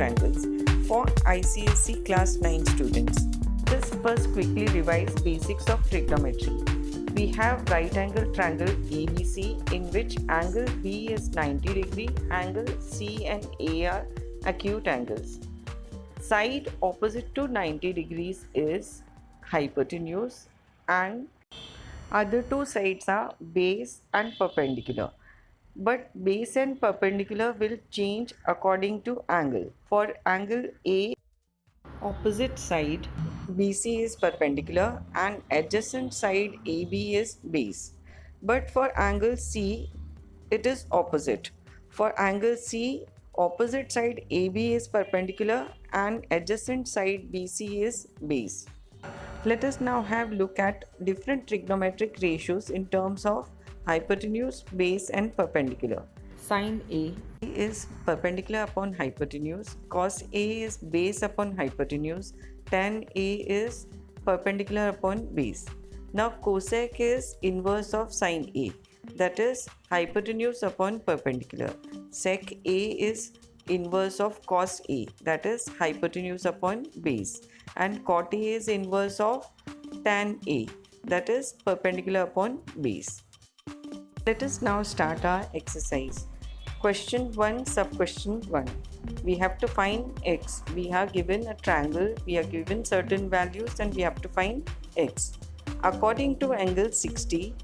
triangles for ICSE class 9 students. Let's first quickly revise basics of trigonometry. We have right angle triangle ABC in which angle B is 90 degree, angle C and A are acute angles. Side opposite to 90 degrees is hypotenuse and other two sides are base and perpendicular. But base and perpendicular will change according to angle. For angle A, opposite side BC is perpendicular and adjacent side AB is base. But for angle C, it is opposite. For angle C, opposite side AB is perpendicular and adjacent side BC is base. Let us now have a look at different trigonometric ratios in terms of hypotenuse, base and perpendicular. Sin A is perpendicular upon hypotenuse, cos A is base upon hypotenuse, tan A is perpendicular upon base. Now cosec is inverse of sin A, that is hypotenuse upon perpendicular. Sec A is inverse of cos A, that is hypotenuse upon base, and cot A is inverse of tan A, that is perpendicular upon base. Let us now start our exercise. Question 1, sub-question 1. We have to find x. We are given a triangle, we are given certain values and we have to find x. According to angle 60,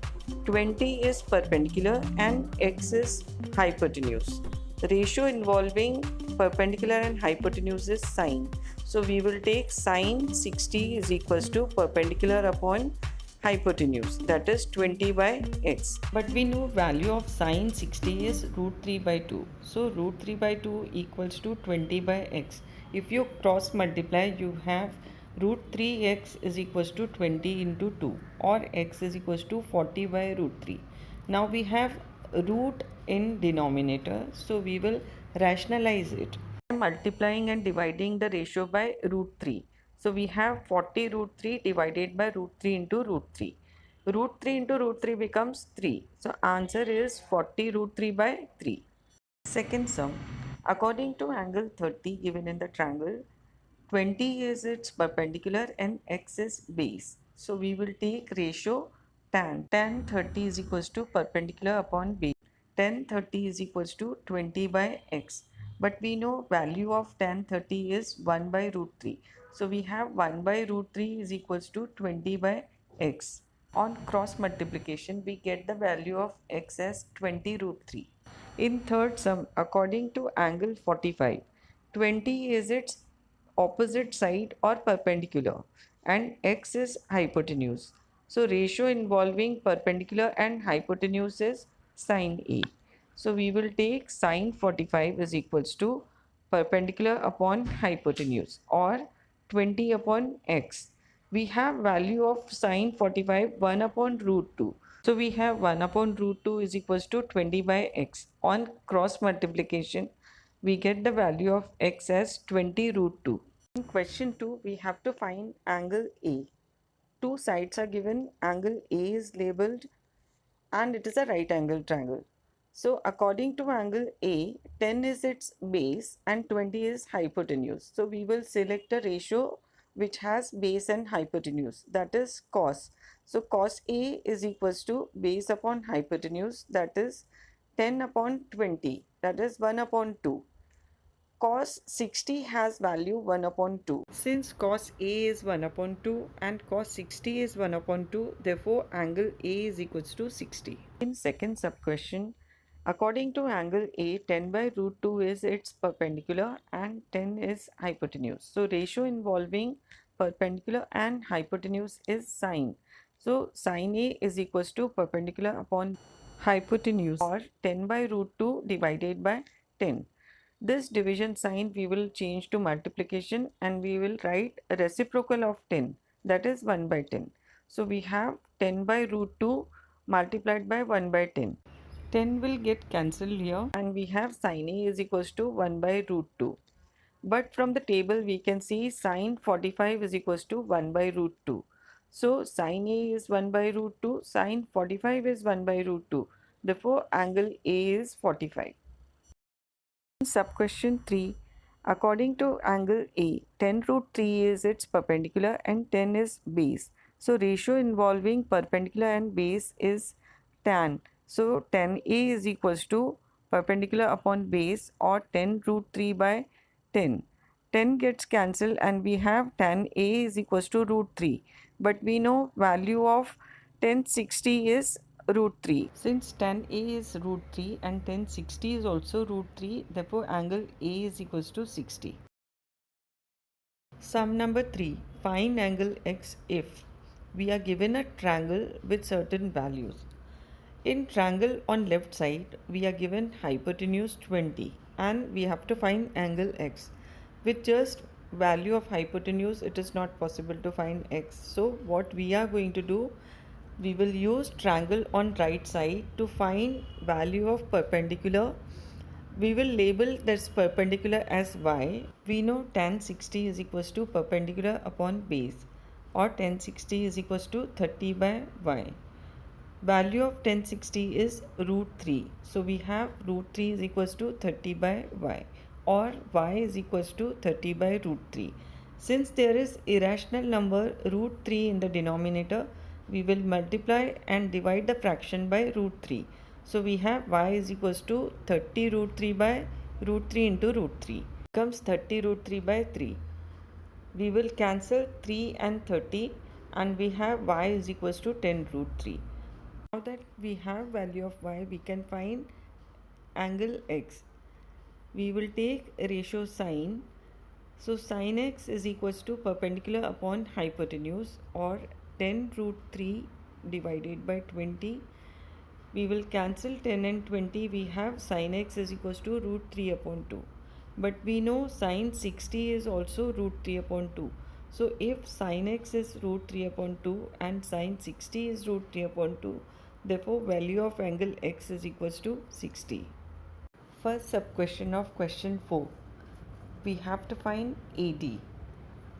20 is perpendicular and x is hypotenuse. The ratio involving perpendicular and hypotenuse is sine. So we will take sine 60 is equals to perpendicular upon hypotenuse, that is 20 by x. But we know value of sine 60 is root 3 by 2. So root 3 by 2 equals to 20 by x. If you cross multiply, you have root 3x is equals to 20 into 2, or x is equals to 40 by root 3. Now we have root in denominator, so we will rationalize it. Multiplying and dividing the ratio by root 3. So we have 40 root 3 divided by root 3 into root 3. Root 3 into root 3 becomes 3. So answer is 40 root 3 by 3. Second sum. According to angle 30 given in the triangle, 20 is its perpendicular and x is base. So we will take ratio tan. Tan 30 is equals to perpendicular upon base. Tan 30 is equals to 20 by x. But we know value of tan 30 is 1 by root 3. So we have 1 by root 3 is equals to 20 by x. On cross multiplication, we get the value of x as 20 root 3. In third sum, according to angle 45, 20 is its opposite side or perpendicular and x is hypotenuse. So ratio involving perpendicular and hypotenuse is sin A. So we will take sin 45 is equals to perpendicular upon hypotenuse or 20 upon x. We have value of sin 45 1 upon root 2. So we have 1 upon root 2 is equals to 20 by x. On cross multiplication, we get the value of x as 20 root 2. In question 2, we have to find angle A. Two sides are given, angle A is labeled and it is a right angle triangle. So according to angle A, 10 is its base and 20 is hypotenuse. So we will select a ratio which has base and hypotenuse, that is cos. So cos A is equals to base upon hypotenuse, that is 10 upon 20, that is 1 upon 2. Cos 60 has value 1 upon 2. Since cos A is 1 upon 2 and cos 60 is 1 upon 2, therefore angle A is equals to 60. In second sub question, according to angle A, 10 by root 2 is its perpendicular and 10 is hypotenuse. So ratio involving perpendicular and hypotenuse is sine. So sin A is equals to perpendicular upon hypotenuse or 10 by root 2 divided by 10. This division sign we will change to multiplication and we will write a reciprocal of 10, that is 1 by 10. So we have 10 by root 2 multiplied by 1 by 10. 10 will get cancelled here and we have sin A is equals to 1 by root 2. But from the table we can see sin 45 is equals to 1 by root 2. So sin A is 1 by root 2, sin 45 is 1 by root 2. Therefore angle A is 45. Sub question 3. According to angle A, 10 root 3 is its perpendicular and 10 is base. So ratio involving perpendicular and base is tan. So tan A is equals to perpendicular upon base or 10 root 3 by 10. 10 gets cancelled and we have tan A is equals to root 3. But we know value of tan 60 is root 3. Since tan A is root 3 and tan 60 is also root 3, therefore angle A is equals to 60. Sum number 3. Find angle X if we are given a triangle with certain values. In triangle on left side, we are given hypotenuse 20 and we have to find angle X. With just value of hypotenuse, it is not possible to find X. So what we are going to do, we will use triangle on right side to find value of perpendicular. We will label this perpendicular as y. We know tan 60 is equals to perpendicular upon base or tan 60 is equals to 30 by y. Value of tan 60 is root 3. So we have root 3 is equals to 30 by y or y is equals to 30 by root 3. Since there is irrational number root 3 in the denominator, we will multiply and divide the fraction by root 3. So we have y is equals to 30 root 3 by root 3 into root 3 becomes 30 root 3 by 3. We will cancel 3 and 30 and we have y is equals to 10 root 3. Now that we have value of y, we can find angle x. We will take a ratio sine. So sine x is equals to perpendicular upon hypotenuse or 10 root 3 divided by 20. We will cancel 10 and 20. We have sine x is equals to root 3 upon 2. But we know sine 60 is also root 3 upon 2. So if sine x is root 3 upon 2 and sine 60 is root 3 upon 2, therefore value of angle x is equals to 60. First sub question of question 4. We have to find AD.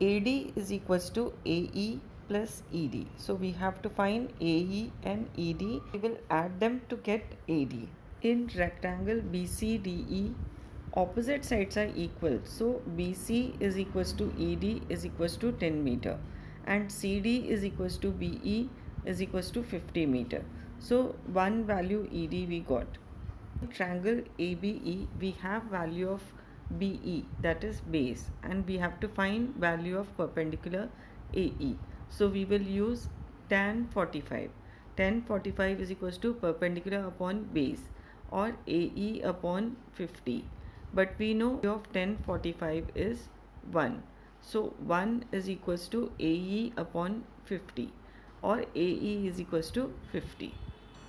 AD is equals to AE plus ED. So we have to find AE and ED. We will add them to get AD. In rectangle BCDE, opposite sides are equal. So BC is equals to ED is equals to 10 meter and CD is equals to BE is equals to 50 meter. So one value ED we got. In triangle ABE, we have value of BE, that is base, and we have to find value of perpendicular AE. So we will use tan 45. Tan 45 is equals to perpendicular upon base or AE upon 50. But we know of tan 45 is 1. So 1 is equals to AE upon 50 or AE is equals to 50.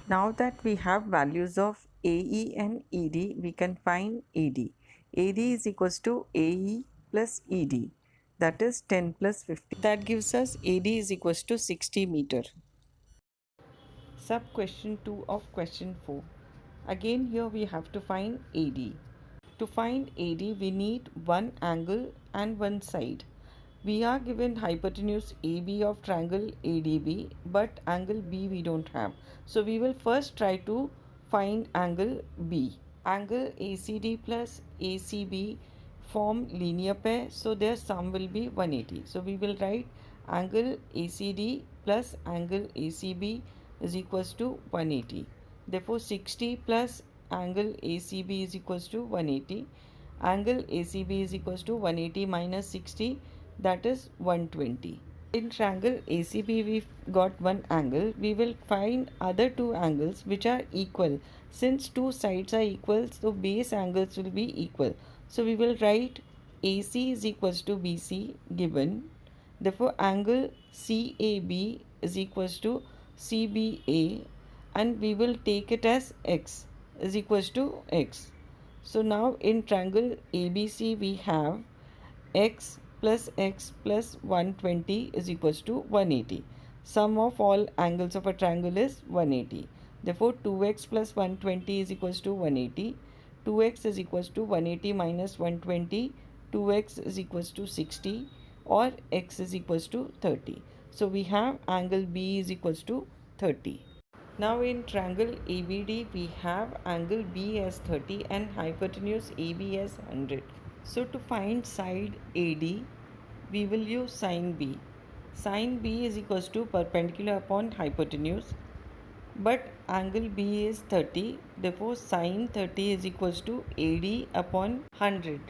Now that we have values of AE and ED, we can find AD. AD is equals to AE plus ED, that is 10 plus 50. That gives us AD is equals to 60 meter. Sub question 2 of question 4. Again here we have to find AD. To find AD we need one angle and one side. We are given hypotenuse AB of triangle ADB, but angle B we don't have. So we will first try to find angle B. Angle ACD plus ACB form linear pair, so their sum will be 180. So we will write angle ACD plus angle ACB is equals to 180. Therefore 60 plus angle ACB is equals to 180. Angle ACB is equals to 180 minus 60, that is 120. In triangle ACB we got one angle. We will find other two angles which are equal. Since two sides are equal, so base angles will be equal. So we will write AC is equals to BC given. Therefore angle CAB is equals to CBA and we will take it as X is equals to X. So now in triangle ABC we have x plus 120 is equals to 180. Sum of all angles of a triangle is 180. Therefore 2x plus 120 is equals to 180. 2x is equals to 180 minus 120. 2x is equals to 60 or x is equals to 30. So we have angle B is equals to 30. Now in triangle ABD we have angle B as 30 and hypotenuse AB as 100. So to find side AD, we will use sin B. Sin B is equals to perpendicular upon hypotenuse, but angle B is 30, therefore sin 30 is equals to AD upon 100.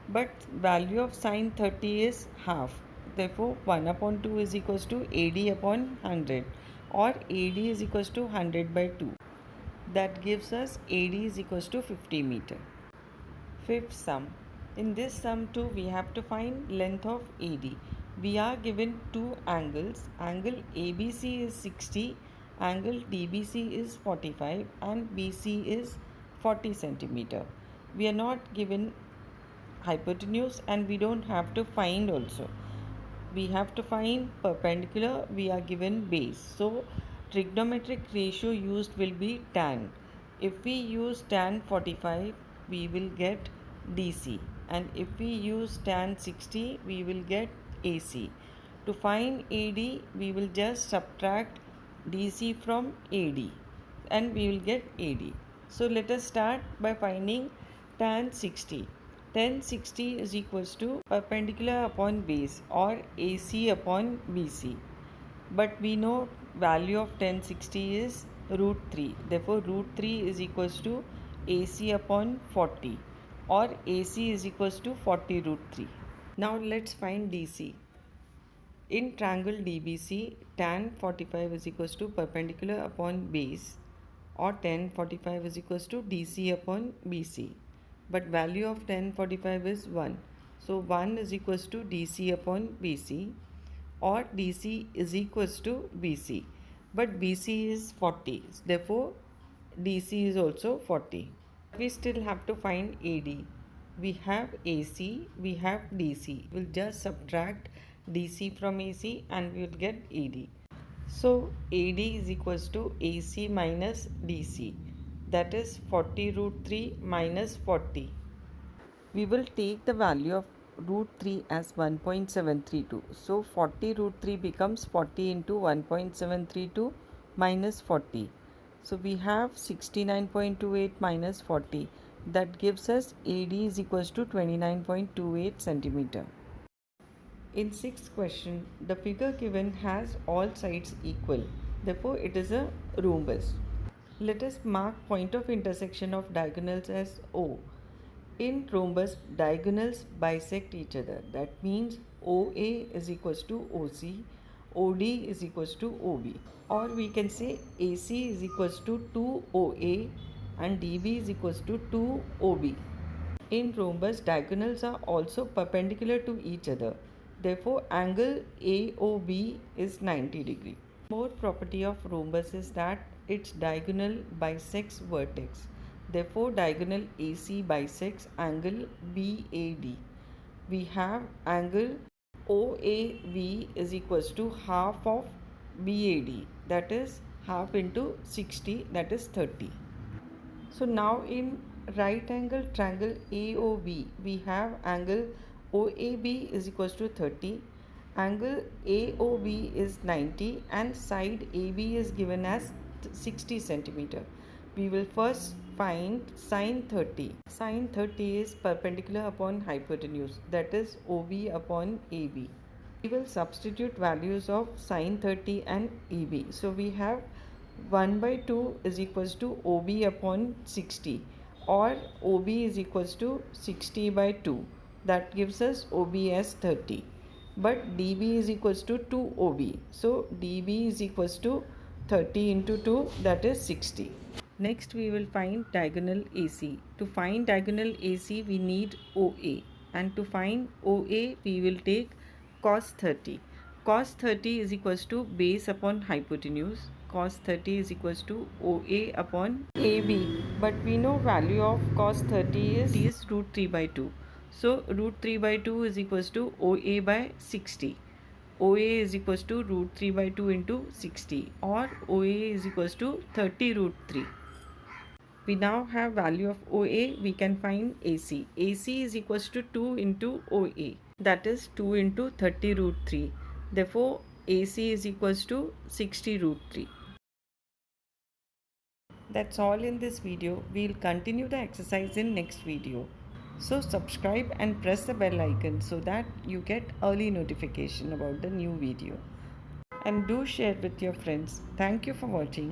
But value of sin 30 is half, therefore 1 upon 2 is equals to AD upon 100, or AD is equals to 100 by 2. That gives us AD is equals to 50 meter. Fifth sum. In this sum too, we have to find length of AD. We are given two angles. Angle ABC is 60, angle DBC is 45, and BC is 40 centimeter. We are not given hypotenuse and we don't have to find also. We have to find perpendicular, we are given base. So trigonometric ratio used will be tan. If we use tan 45, we will get DC, and if we use tan 60, we will get AC. To find AD, we will just subtract DC from AD and we will get AD. So let us start by finding tan 60. Tan 60 is equals to perpendicular upon base, or AC upon BC. But we know value of tan 60 is root 3. Therefore root 3 is equals to AC upon 40, or AC is equals to 40 root 3. Now let's find DC. In triangle DBC, tan 45 is equals to perpendicular upon base, or tan 45 is equals to DC upon BC. But value of tan 45 is 1. So 1 is equals to DC upon BC, or DC is equals to BC. But BC is 40. Therefore DC is also 40. We still have to find AD. We have AC, we have DC. We'll just subtract DC from AC and we'll get AD. So AD is equals to AC minus DC. That is 40 root 3 minus 40. We will take the value of root 3 as 1.732. So 40 root 3 becomes 40 into 1.732 minus 40. So we have 69.28 minus 40. That gives us AD is equals to 29.28 centimeter. In sixth question, the figure given has all sides equal. Therefore, it is a rhombus. Let us mark point of intersection of diagonals as O. In rhombus, diagonals bisect each other. That means OA is equals to OC, OD is equals to OB. Or we can say AC is equals to 2OA and DB is equals to 2OB. In rhombus, diagonals are also perpendicular to each other. Therefore, angle AOB is 90 degree. More property of rhombus is that its diagonal bisects vertex. Therefore, diagonal AC bisects angle BAD. We have angle OAV is equals to half of BAD, that is half into 60, that is 30. So now in right angle triangle AOB, we have angle OAB is equals to 30, angle AOB is 90, and side AB is given as 60 centimeter. We will first find sine 30. Sine 30 is perpendicular upon hypotenuse, that is OB upon AB. We will substitute values of sine 30 and AB. So we have 1 by 2 is equals to OB upon 60, or OB is equals to 60 by 2. That gives us OB as 30. But DB is equals to 2 OB. So DB is equals to 30 into 2, that is 60. Next we will find diagonal AC. To find diagonal AC we need OA, and to find OA we will take cos 30. Cos 30 is equals to base upon hypotenuse. Cos 30 is equals to OA upon AB. But we know value of cos 30 is root 3 by 2. So root 3 by 2 is equals to OA by 60. OA is equals to root 3 by 2 into 60, or OA is equals to 30 root 3. We now have value of OA, we can find AC. AC is equals to 2 into OA, that is 2 into 30 root 3. Therefore, AC is equals to 60 root 3. That's all in this video. We'll continue the exercise in next video. So subscribe and press the bell icon so that you get early notification about the new video. And do share with your friends. Thank you for watching.